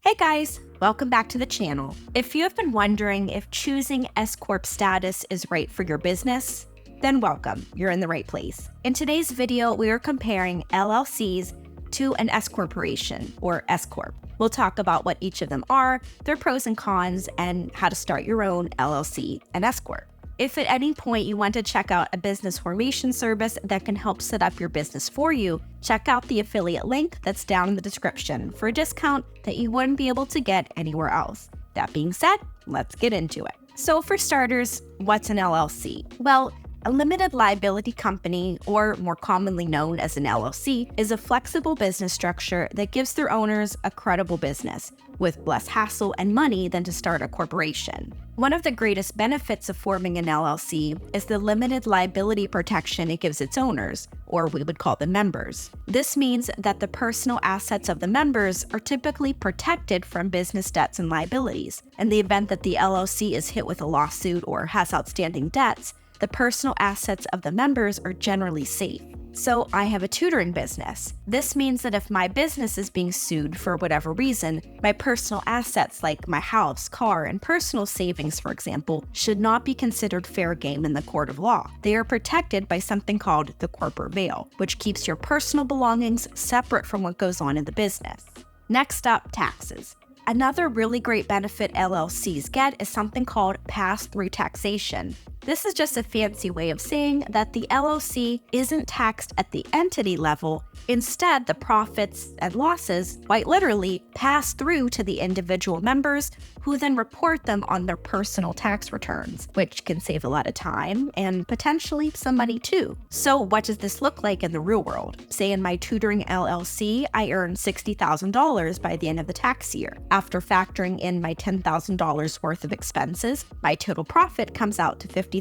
Hey guys, welcome back to the channel. If you have been wondering if choosing S-Corp status is right for your business, then welcome, you're in the right place. In today's video, we are comparing LLCs to an S-Corporation or S-Corp. We'll talk about what each of them are, their pros and cons, and how to start your own LLC and S-Corp. If at any point you want to check out a business formation service that can help set up your business for you, check out the affiliate link that's down in the description for a discount that you wouldn't be able to get anywhere else. That being said, let's get into it. So for starters, what's an LLC? Well, a limited liability company, or more commonly known as an LLC, is a flexible business structure that gives their owners a credible business with less hassle and money than to start a corporation. One of the greatest benefits of forming an LLC is the limited liability protection it gives its owners, or we would call them members. This means that the personal assets of the members are typically protected from business debts and liabilities. In the event that the LLC is hit with a lawsuit or has outstanding debts, the personal assets of the members are generally safe. So I have a tutoring business. This means that if my business is being sued for whatever reason, my personal assets like my house, car, and personal savings, for example, should not be considered fair game in the court of law. They are protected by something called the corporate veil, which keeps your personal belongings separate from what goes on in the business. Next up, taxes. Another really great benefit LLCs get is something called pass-through taxation. This is just a fancy way of saying that the LLC isn't taxed at the entity level. Instead, the profits and losses, quite literally, pass through to the individual members who then report them on their personal tax returns, which can save a lot of time and potentially some money too. So what does this look like in the real world? Say in my tutoring LLC, I earn $60,000 by the end of the tax year. After factoring in my $10,000 worth of expenses, my total profit comes out to $50,000.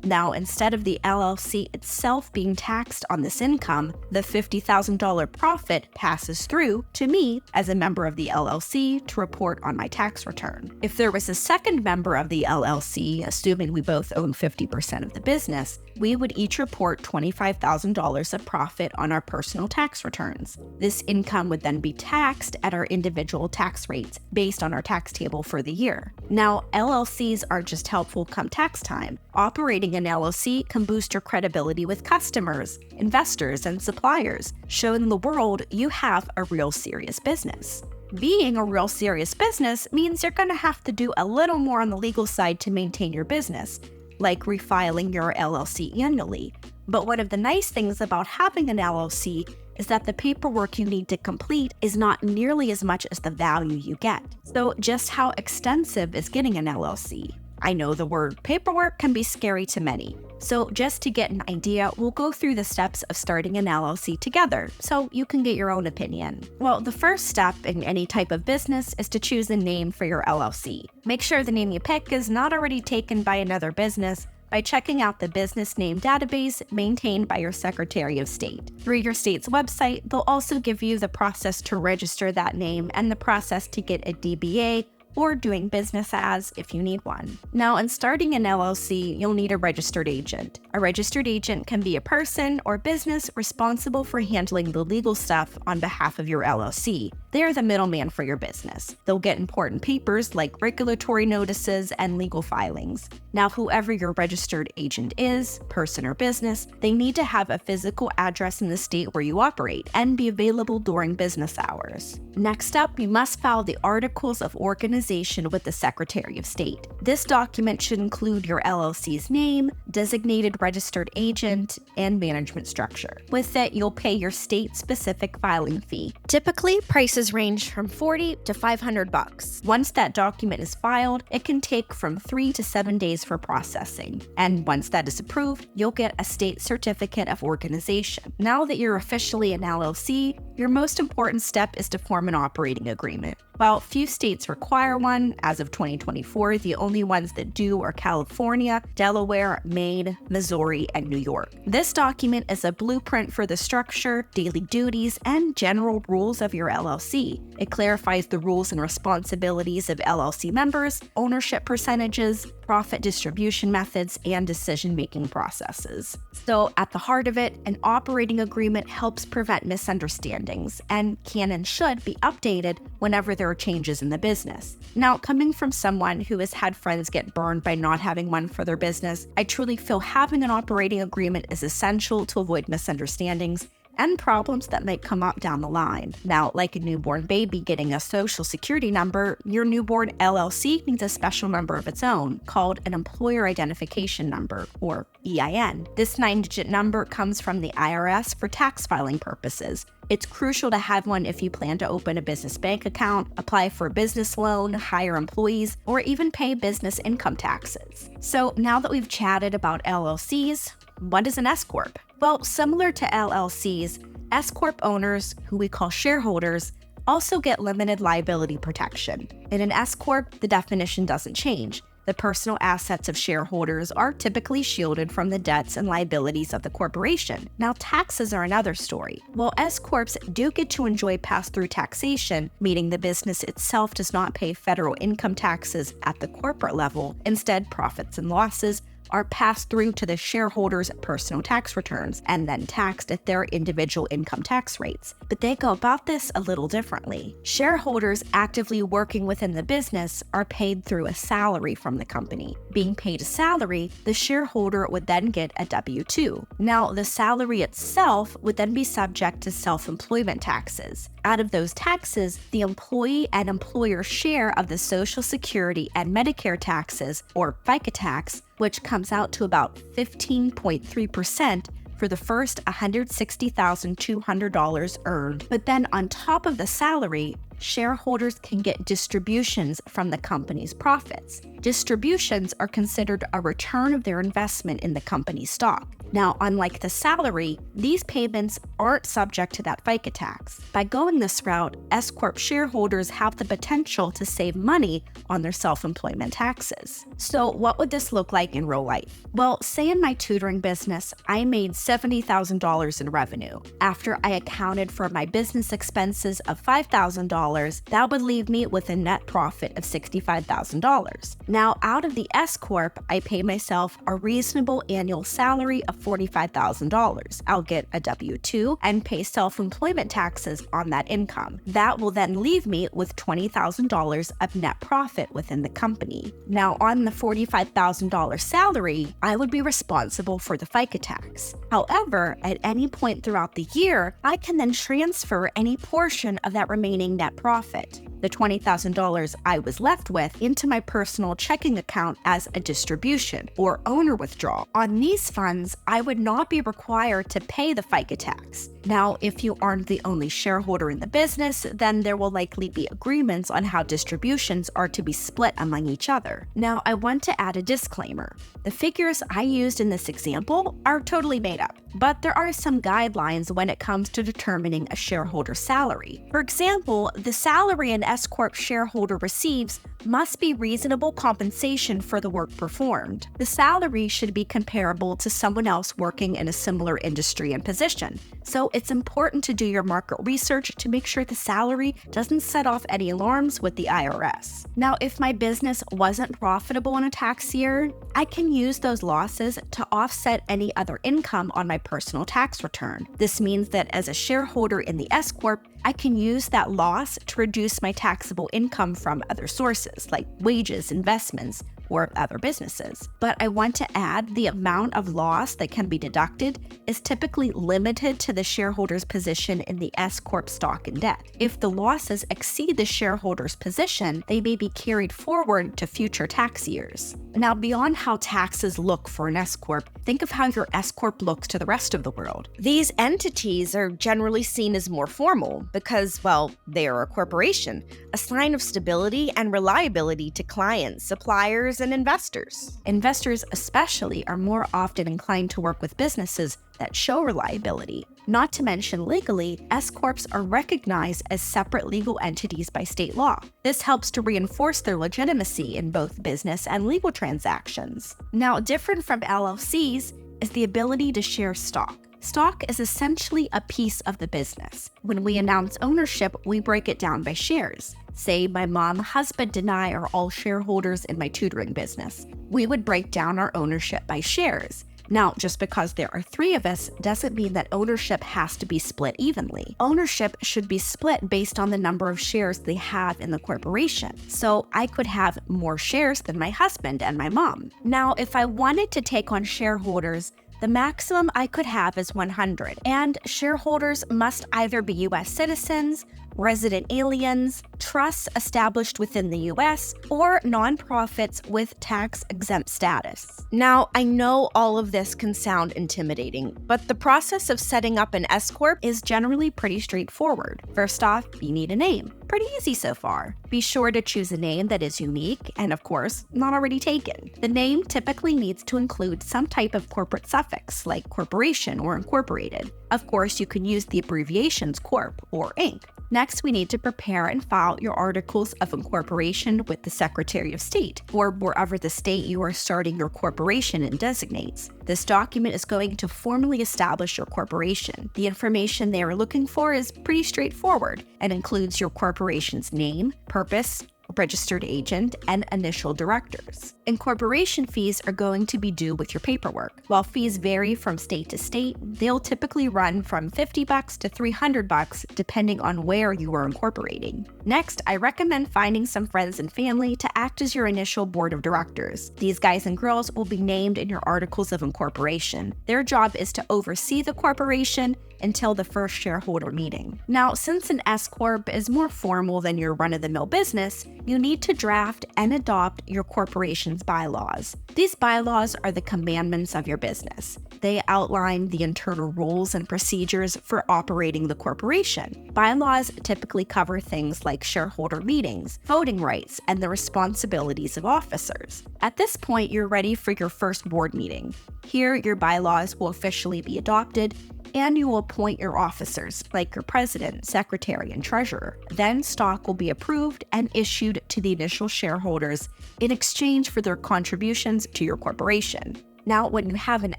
Now, instead of the LLC itself being taxed on this income, the $50,000 profit passes through to me as a member of the LLC to report on my tax return. If there was a second member of the LLC, assuming we both own 50% of the business, we would each report $25,000 of profit on our personal tax returns. This income would then be taxed at our individual tax rates based on our tax table for the year. Now, LLCs are just helpful come tax time. Operating an LLC can boost your credibility with customers, investors, and suppliers, showing the world you have a real serious business. Being a real serious business means you're going to have to do a little more on the legal side to maintain your business, like refiling your LLC annually. But one of the nice things about having an LLC is that the paperwork you need to complete is not nearly as much as the value you get. So just how extensive is getting an LLC? I know the word paperwork can be scary to many. So just to get an idea, we'll go through the steps of starting an LLC together so you can get your own opinion. Well, the first step in any type of business is to choose a name for your LLC. Make sure the name you pick is not already taken by another business by checking out the business name database maintained by your Secretary of State. Through your state's website, they'll also give you the process to register that name and the process to get a DBA, or doing business as if you need one. Now, in starting an LLC, you'll need a registered agent. A registered agent can be a person or business responsible for handling the legal stuff on behalf of your LLC. They're the middleman for your business. They'll get important papers like regulatory notices and legal filings. Now, whoever your registered agent is, person or business, they need to have a physical address in the state where you operate and be available during business hours. Next up, you must file the Articles of Organization with the Secretary of State. This document should include your LLC's name, designated registered agent, and management structure. With it, you'll pay your state-specific filing fee. Typically, prices range from $40 to $500. Once that document is filed, it can take from 3 to 7 days for processing. And once that is approved, you'll get a state certificate of organization. Now that you're officially an LLC, your most important step is to form an operating agreement. While few states require one, as of 2024, the only ones that do are California, Delaware, Maine, Missouri, and New York. This document is a blueprint for the structure, daily duties, and general rules of your LLC. It clarifies the rules and responsibilities of LLC members, ownership percentages, profit distribution methods, and decision-making processes. So at the heart of it, an operating agreement helps prevent misunderstandings and can and should be updated whenever there are or changes in the business. Now, coming from someone who has had friends get burned by not having one for their business, I truly feel having an operating agreement is essential to avoid misunderstandings and problems that might come up down the line. Now, like a newborn baby getting a social security number, your newborn LLC needs a special number of its own called an employer identification number, or EIN. This 9-digit number comes from the IRS for tax filing purposes. It's crucial to have one if you plan to open a business bank account, apply for a business loan, hire employees, or even pay business income taxes. So now that we've chatted about LLCs, what is an S-Corp? Well, similar to LLCs, S-Corp owners, who we call shareholders, also get limited liability protection. In an S-Corp, the definition doesn't change. The personal assets of shareholders are typically shielded from the debts and liabilities of the corporation. Now, taxes are another story. While S-Corps do get to enjoy pass-through taxation, meaning the business itself does not pay federal income taxes at the corporate level, instead profits and losses are passed through to the shareholders' personal tax returns and then taxed at their individual income tax rates. But they go about this a little differently. Shareholders actively working within the business are paid through a salary from the company. Being paid a salary, the shareholder would then get a W-2. Now, the salary itself would then be subject to self-employment taxes. Out of those taxes, the employee and employer share of the Social Security and Medicare taxes, or FICA tax, which comes out to about 15.3% for the first $160,200 earned. But then on top of the salary, shareholders can get distributions from the company's profits. Distributions are considered a return of their investment in the company's stock. Now, unlike the salary, these payments aren't subject to that FICA tax. By going this route, S-Corp shareholders have the potential to save money on their self-employment taxes. So what would this look like in real life? Well, say in my tutoring business, I made $70,000 in revenue. After I accounted for my business expenses of $5,000, that would leave me with a net profit of $65,000. Now, out of the S-Corp, I pay myself a reasonable annual salary of $45,000. I'll get a W-2 and pay self-employment taxes on that income. That will then leave me with $20,000 of net profit within the company. Now, on the $45,000 salary, I would be responsible for the FICA tax. However, at any point throughout the year, I can then transfer any portion of that remaining net profit, the $20,000 I was left with, into my personal checking account as a distribution or owner withdrawal. On these funds, I would not be required to pay the FICA tax. Now, if you aren't the only shareholder in the business, then there will likely be agreements on how distributions are to be split among each other. Now, I want to add a disclaimer. The figures I used in this example are totally made up, but there are some guidelines when it comes to determining a shareholder salary. For example, the salary an S-Corp shareholder receives must be reasonable compensation for the work performed. The salary should be comparable to someone else working in a similar industry and position. So it's important to do your market research to make sure the salary doesn't set off any alarms with the IRS. Now, if my business wasn't profitable in a tax year, I can use those losses to offset any other income on my personal tax return. This means that as a shareholder in the S-Corp, I can use that loss to reduce my taxable income from other sources like wages, investments, or other businesses. But I want to add the amount of loss that can be deducted is typically limited to the shareholder's position in the S-Corp stock and debt. If the losses exceed the shareholder's position, they may be carried forward to future tax years. Now, beyond how taxes look for an S-Corp, think of how your S-Corp looks to the rest of the world. These entities are generally seen as more formal because, well, they are a corporation, a sign of stability and reliability to clients, suppliers, and investors. Investors especially are more often inclined to work with businesses that show reliability. Not to mention legally, S-Corps are recognized as separate legal entities by state law. This helps to reinforce their legitimacy in both business and legal transactions. Now, different from LLCs is the ability to share stock. Stock is essentially a piece of the business. When we announce ownership, we break it down by shares. Say my mom, husband, and I are all shareholders in my tutoring business. We would break down our ownership by shares. Now, just because there are 3 of us doesn't mean that ownership has to be split evenly. Ownership should be split based on the number of shares they have in the corporation. So I could have more shares than my husband and my mom. Now, if I wanted to take on shareholders, the maximum I could have is 100, and shareholders must either be U.S. citizens, resident aliens, trusts established within the U.S., or nonprofits with tax-exempt status. Now, I know all of this can sound intimidating, but the process of setting up an S-Corp is generally pretty straightforward. First off, you need a name. Pretty easy so far. Be sure to choose a name that is unique and, of course, not already taken. The name typically needs to include some type of corporate suffix, like corporation or incorporated. Of course, you can use the abbreviations Corp or Inc. Next, we need to prepare and file your articles of incorporation with the Secretary of State, or wherever the state you are starting your corporation in designates. This document is going to formally establish your corporation. The information they are looking for is pretty straightforward and includes your corporation's name, purpose, registered agent, and initial directors. Incorporation fees are going to be due with your paperwork. While fees vary from state to state, they'll typically run from $50 to $300 depending on where you are incorporating. Next, I recommend finding some friends and family to act as your initial board of directors. These guys and girls will be named in your articles of incorporation. Their job is to oversee the corporation until the first shareholder meeting. Now, since an S-Corp is more formal than your run-of-the-mill business, you need to draft and adopt your corporation's bylaws. These bylaws are the commandments of your business. They outline the internal rules and procedures for operating the corporation. Bylaws typically cover things like shareholder meetings, voting rights, and the responsibilities of officers. At this point, you're ready for your first board meeting. Here, your bylaws will officially be adopted, and you will appoint your officers, like your president, secretary, and treasurer. Then stock will be approved and issued to the initial shareholders in exchange for their contributions to your corporation. Now, when you have an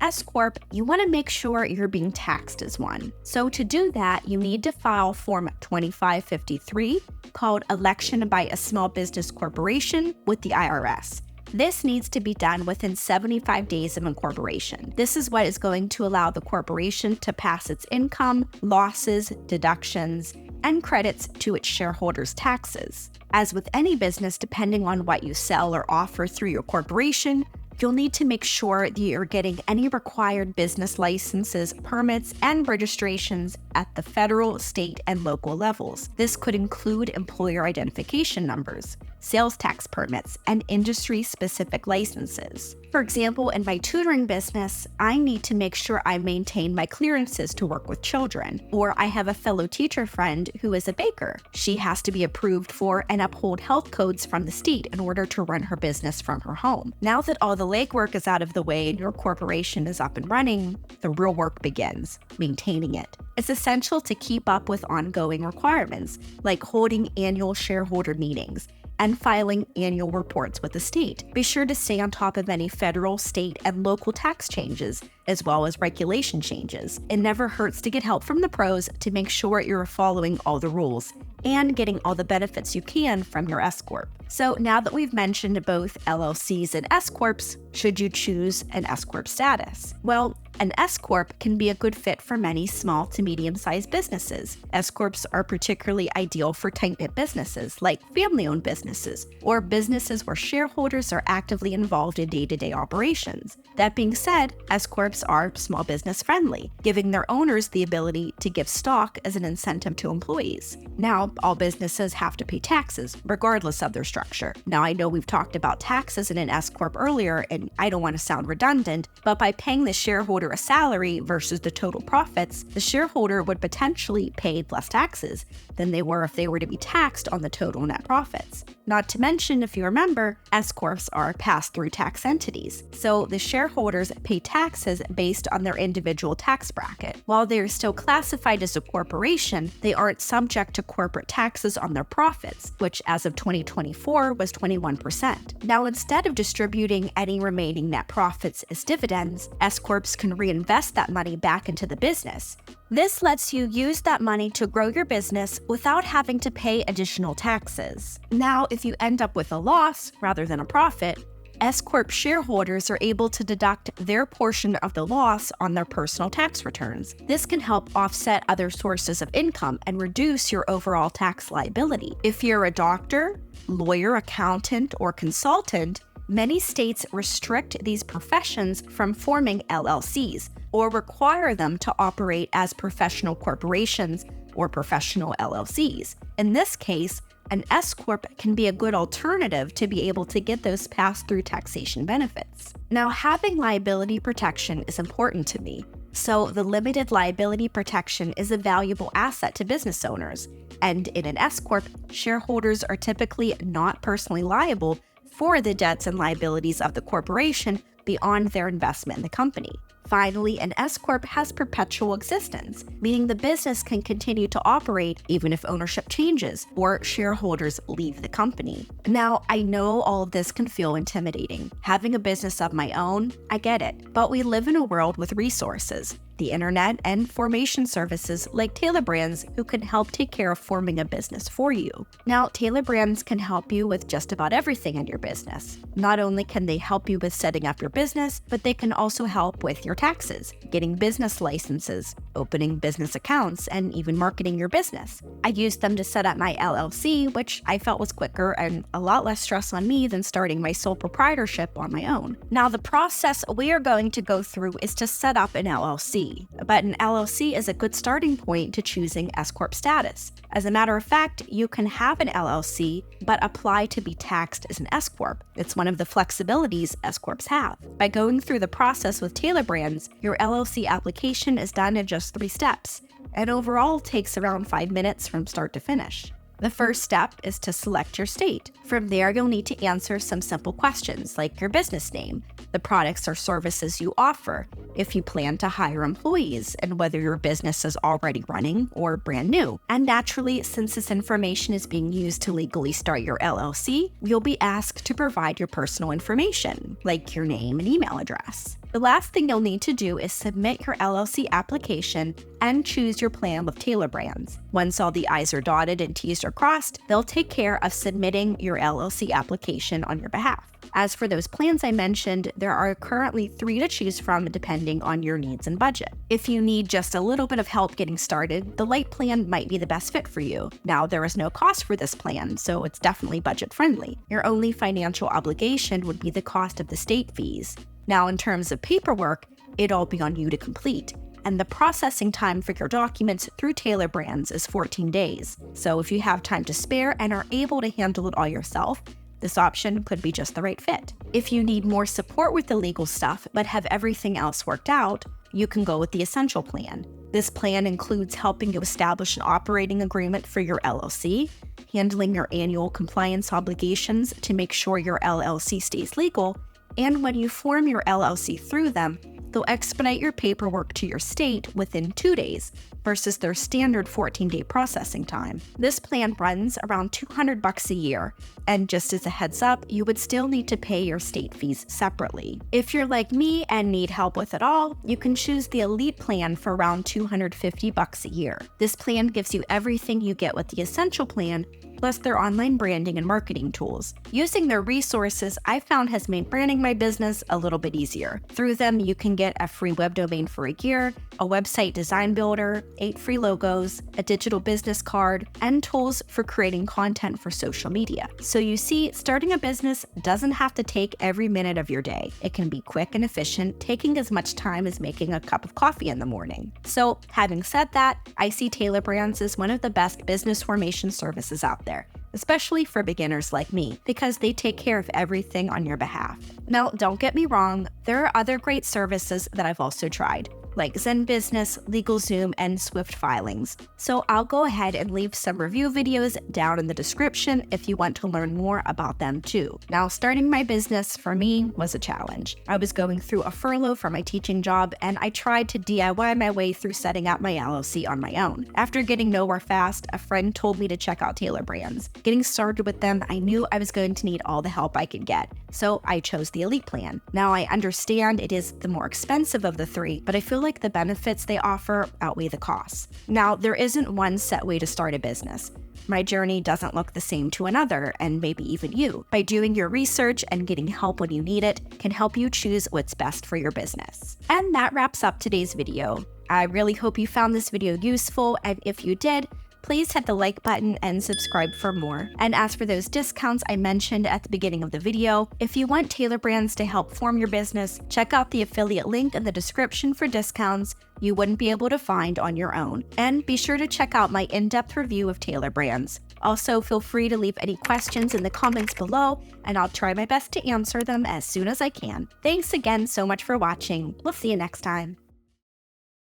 S-Corp, you want to make sure you're being taxed as one. So to do that, you need to file Form 2553, called Election by a Small Business Corporation, with the IRS. This needs to be done within 75 days of incorporation. This is what is going to allow the corporation to pass its income, losses, deductions, and credits to its shareholders' taxes. As with any business, depending on what you sell or offer through your corporation, you'll need to make sure that you're getting any required business licenses, permits, and registrations at the federal, state, and local levels. This could include employer identification numbers, sales tax permits, and industry-specific licenses. For example, in my tutoring business, I need to make sure I maintain my clearances to work with children. Or I have a fellow teacher friend who is a baker. She has to be approved for and uphold health codes from the state in order to run her business from her home. Now that all the legwork is out of the way and your corporation is up and running, the real work begins, maintaining it. It's essential to keep up with ongoing requirements, like holding annual shareholder meetings and filing annual reports with the state. Be sure to stay on top of any federal, state, and local tax changes, as well as regulation changes. It never hurts to get help from the pros to make sure you're following all the rules and getting all the benefits you can from your S-Corp. So now that we've mentioned both LLCs and S-Corps, should you choose an S-Corp status? Well, an S-Corp can be a good fit for many small to medium-sized businesses. S-Corps are particularly ideal for tight-knit businesses like family-owned businesses or businesses where shareholders are actively involved in day-to-day operations. That being said, S-Corps are small business friendly, giving their owners the ability to give stock as an incentive to employees. Now, all businesses have to pay taxes, regardless of their structure. Now, I know we've talked about taxes in an S-Corp earlier, and I don't want to sound redundant, but by paying the shareholder a salary versus the total profits, the shareholder would potentially pay less taxes than they were if they were to be taxed on the total net profits. Not to mention, if you remember, S-Corps are pass-through tax entities, so the shareholders pay taxes based on their individual tax bracket. While they are still classified as a corporation, they aren't subject to corporate taxes on their profits, which as of 2024 was 21%. Now, instead of distributing any remaining net profits as dividends, S-Corps can reinvest that money back into the business. This lets you use that money to grow your business without having to pay additional taxes. Now, if you end up with a loss rather than a profit, S-Corp shareholders are able to deduct their portion of the loss on their personal tax returns. This can help offset other sources of income and reduce your overall tax liability. If you're a doctor, lawyer, accountant, or consultant, many states restrict these professions from forming LLCs or require them to operate as professional corporations or professional LLCs. In this case, an S-Corp can be a good alternative to be able to get those pass-through taxation benefits. Now, having liability protection is important to me, so the limited liability protection is a valuable asset to business owners. And in an S-Corp, shareholders are typically not personally liable for the debts and liabilities of the corporation beyond their investment in the company. Finally, an S-Corp has perpetual existence, meaning the business can continue to operate even if ownership changes or shareholders leave the company. Now, I know all of this can feel intimidating. Having a business of my own, I get it, but we live in a world with resources, the internet, and formation services like Tailor Brands who can help take care of forming a business for you. Now, Tailor Brands can help you with just about everything in your business. Not only can they help you with setting up your business, but they can also help with your taxes, getting business licenses, opening business accounts, and even marketing your business. I used them to set up my LLC, which I felt was quicker and a lot less stress on me than starting my sole proprietorship on my own. Now, the process we are going to go through is to set up an LLC. But an LLC is a good starting point to choosing S-Corp status. As a matter of fact, you can have an LLC, but apply to be taxed as an S-Corp. It's one of the flexibilities S-Corps have. By going through the process with Tailor Brands, your LLC application is done in just 3 steps, and overall takes around 5 minutes from start to finish. The first step is to select your state. From there, you'll need to answer some simple questions like your business name, the products or services you offer, if you plan to hire employees, and whether your business is already running or brand new. And naturally, since this information is being used to legally start your LLC, you'll be asked to provide your personal information, like your name and email address. The last thing you'll need to do is submit your LLC application and choose your plan with Tailor Brands. Once all the I's are dotted and T's are crossed, they'll take care of submitting your LLC application on your behalf. As for those plans I mentioned, there are currently 3 to choose from depending on your needs and budget. If you need just a little bit of help getting started, the Light plan might be the best fit for you. Now, there is no cost for this plan, so it's definitely budget friendly. Your only financial obligation would be the cost of the state fees. Now, in terms of paperwork, it'll be on you to complete, and the processing time for your documents through Tailor Brands is 14 days. So if you have time to spare and are able to handle it all yourself, this option could be just the right fit. If you need more support with the legal stuff but have everything else worked out, you can go with the Essential plan. This plan includes helping you establish an operating agreement for your LLC, handling your annual compliance obligations to make sure your LLC stays legal, and when you form your LLC through them, they'll expedite your paperwork to your state within 2 days versus their standard 14-day processing time. This plan runs around $200 a year, and just as a heads up, you would still need to pay your state fees separately. If you're like me and need help with it all, you can choose the Elite plan for around $250 a year. This plan gives you everything you get with the Essential plan, plus their online branding and marketing tools. Using their resources, I found has made branding my business a little bit easier. Through them, you can get a free web domain for a year, a website design builder, 8 free logos, a digital business card, and tools for creating content for social media. So you see, starting a business doesn't have to take every minute of your day. It can be quick and efficient, taking as much time as making a cup of coffee in the morning. So having said that, I see Tailor Brands as one of the best business formation services out there, especially for beginners like me, because they take care of everything on your behalf. Now, don't get me wrong, there are other great services that I've also tried, like ZenBusiness, LegalZoom, and Swift Filings. So I'll go ahead and leave some review videos down in the description if you want to learn more about them too. Now, starting my business for me was a challenge. I was going through a furlough for my teaching job, and I tried to DIY my way through setting up my LLC on my own. After getting nowhere fast, a friend told me to check out Tailor Brands. Getting started with them, I knew I was going to need all the help I could get, so I chose the Elite plan. Now, I understand it is the more expensive of the 3, but I feel like the benefits they offer outweigh the costs. Now, there isn't one set way to start a business. my journey doesn't look the same to another, and maybe even you. By doing your research and getting help when you need it can help you choose what's best for your business. And that wraps up today's video. I really hope you found this video useful, and if you did, please hit the like button and subscribe for more. And as for those discounts I mentioned at the beginning of the video, if you want Tailor Brands to help form your business, check out the affiliate link in the description for discounts you wouldn't be able to find on your own. And be sure to check out my in-depth review of Tailor Brands. Also, feel free to leave any questions in the comments below, and I'll try my best to answer them as soon as I can. Thanks again so much for watching. We'll see you next time.